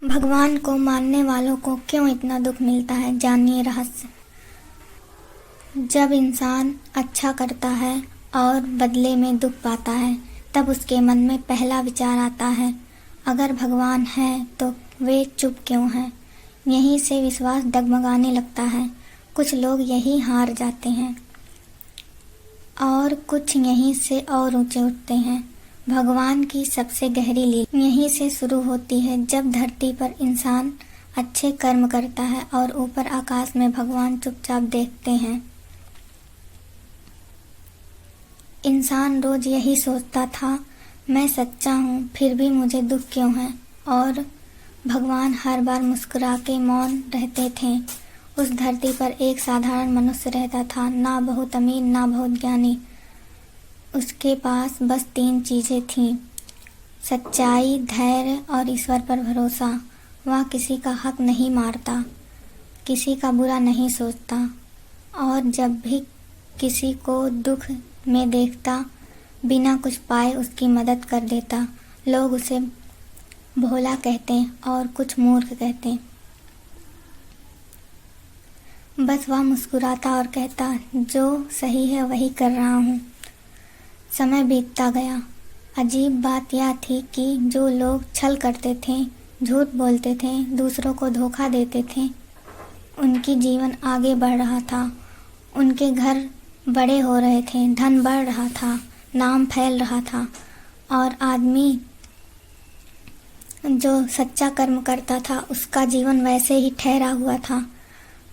भगवान को मानने वालों को क्यों इतना दुख मिलता है, जानिए रहस्य। जब इंसान अच्छा करता है और बदले में दुख पाता है, तब उसके मन में पहला विचार आता है, अगर भगवान है तो वे चुप क्यों हैं। यहीं से विश्वास डगमगाने लगता है। कुछ लोग यहीं हार जाते हैं और कुछ यहीं से और ऊंचे उठते हैं। भगवान की सबसे गहरी लीला यहीं से शुरू होती है, जब धरती पर इंसान अच्छे कर्म करता है और ऊपर आकाश में भगवान चुपचाप देखते हैं। इंसान रोज यही सोचता था, मैं सच्चा हूँ, फिर भी मुझे दुख क्यों है, और भगवान हर बार मुस्कुरा के मौन रहते थे। उस धरती पर एक साधारण मनुष्य रहता था, ना बहुत अमीर ना बहुत ज्ञानी। उसके पास बस 3 चीजें थीं, सच्चाई, धैर्य और ईश्वर पर भरोसा। वह किसी का हक नहीं मारता, किसी का बुरा नहीं सोचता, और जब भी किसी को दुख में देखता, बिना कुछ पाए उसकी मदद कर देता। लोग उसे भोला कहते और कुछ मूर्ख कहते। बस वह मुस्कुराता और कहता, जो सही है वही कर रहा हूँ। समय बीतता गया। अजीब बात यह थी कि जो लोग छल करते थे, झूठ बोलते थे, दूसरों को धोखा देते थे, उनकी जीवन आगे बढ़ रहा था। उनके घर बड़े हो रहे थे, धन बढ़ रहा था, नाम फैल रहा था, और आदमी जो सच्चा कर्म करता था उसका जीवन वैसे ही ठहरा हुआ था।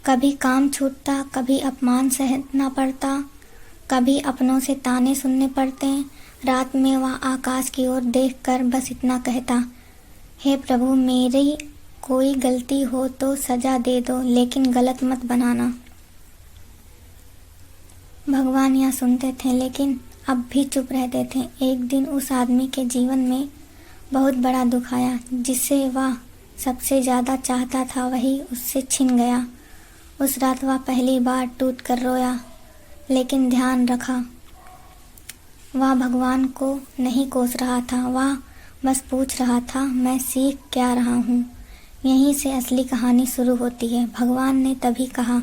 कभी काम छूटता, कभी अपमान सहना पड़ता, कभी अपनों से ताने सुनने पड़ते। रात में वह आकाश की ओर देखकर बस इतना कहता, हे प्रभु, मेरी कोई गलती हो तो सजा दे दो, लेकिन गलत मत बनाना। भगवान यह सुनते थे, लेकिन अब भी चुप रहते थे। एक दिन उस आदमी के जीवन में बहुत बड़ा दुख आया। जिसे वह सबसे ज़्यादा चाहता था वही उससे छिन गया। उस रात वह पहली बार टूट कर रोया, लेकिन ध्यान रखा, वह भगवान को नहीं कोस रहा था, वह बस पूछ रहा था, मैं सीख क्या रहा हूँ। यहीं से असली कहानी शुरू होती है। भगवान ने तभी कहा,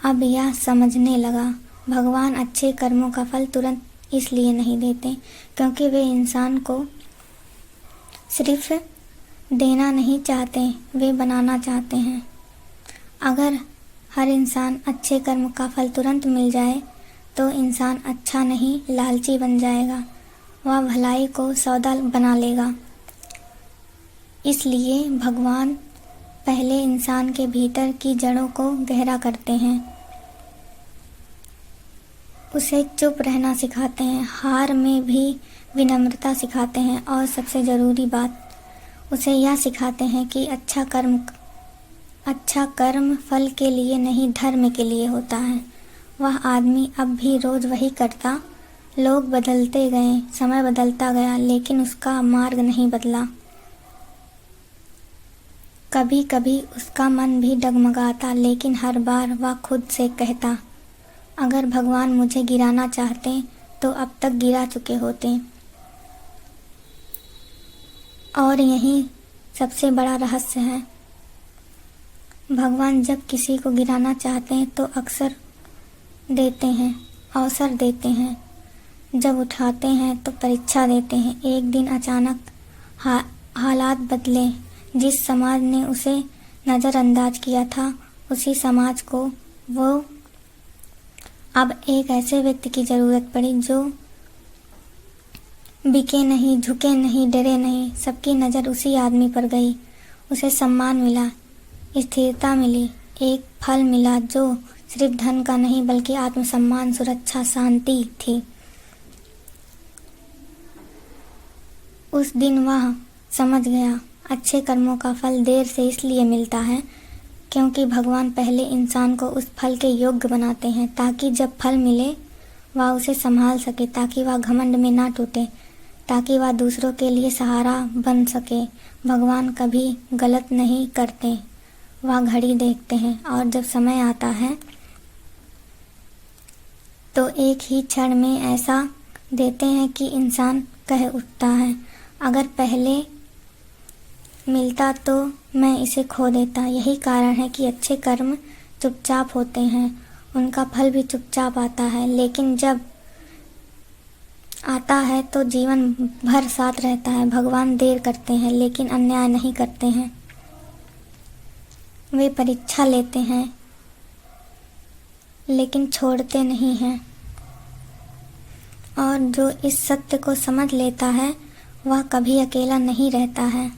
अब यह समझने लगा, भगवान अच्छे कर्मों का फल तुरंत इसलिए नहीं देते क्योंकि वे इंसान को सिर्फ देना नहीं चाहते, वे बनाना चाहते हैं। अगर हर इंसान अच्छे कर्म का फल तुरंत मिल जाए तो इंसान अच्छा नहीं, लालची बन जाएगा। वह भलाई को सौदा बना लेगा। इसलिए भगवान पहले इंसान के भीतर की जड़ों को गहरा करते हैं, उसे चुप रहना सिखाते हैं, हार में भी विनम्रता सिखाते हैं, और सबसे ज़रूरी बात, उसे यह सिखाते हैं कि अच्छा कर्म फल के लिए नहीं, धर्म के लिए होता है। वह आदमी अब भी रोज वही करता। लोग बदलते गए, समय बदलता गया, लेकिन उसका मार्ग नहीं बदला। कभी कभी उसका मन भी डगमगाता, लेकिन हर बार वह खुद से कहता, अगर भगवान मुझे गिराना चाहते तो अब तक गिरा चुके होते। और यही सबसे बड़ा रहस्य है, भगवान जब किसी को गिराना चाहते हैं तो अक्सर देते हैं, अवसर देते हैं। जब उठाते हैं तो परीक्षा देते हैं। एक दिन अचानक हालात बदले। जिस समाज ने उसे नज़रअंदाज किया था, उसी समाज को वो अब एक ऐसे व्यक्ति की ज़रूरत पड़ी जो बिके नहीं, झुके नहीं, डरे नहीं। सबकी नज़र उसी आदमी पर गई। उसे सम्मान मिला, स्थिरता मिली, एक फल मिला जो सिर्फ धन का नहीं बल्कि आत्मसम्मान, सुरक्षा, शांति थी। उस दिन वह समझ गया, अच्छे कर्मों का फल देर से इसलिए मिलता है क्योंकि भगवान पहले इंसान को उस फल के योग्य बनाते हैं, ताकि जब फल मिले वह उसे संभाल सके, ताकि वह घमंड में ना टूटे, ताकि वह दूसरों के लिए सहारा बन सके। भगवान कभी गलत नहीं करते, वह घड़ी देखते हैं, और जब समय आता है तो एक ही क्षण में ऐसा देते हैं कि इंसान कह उठता है, अगर पहले मिलता तो मैं इसे खो देता। यही कारण है कि अच्छे कर्म चुपचाप होते हैं, उनका फल भी चुपचाप आता है, लेकिन जब आता है तो जीवन भर साथ रहता है। भगवान देर करते हैं लेकिन अन्याय नहीं करते हैं। वे परीक्षा लेते हैं लेकिन छोड़ते नहीं हैं, और जो इस सत्य को समझ लेता है वह कभी अकेला नहीं रहता है।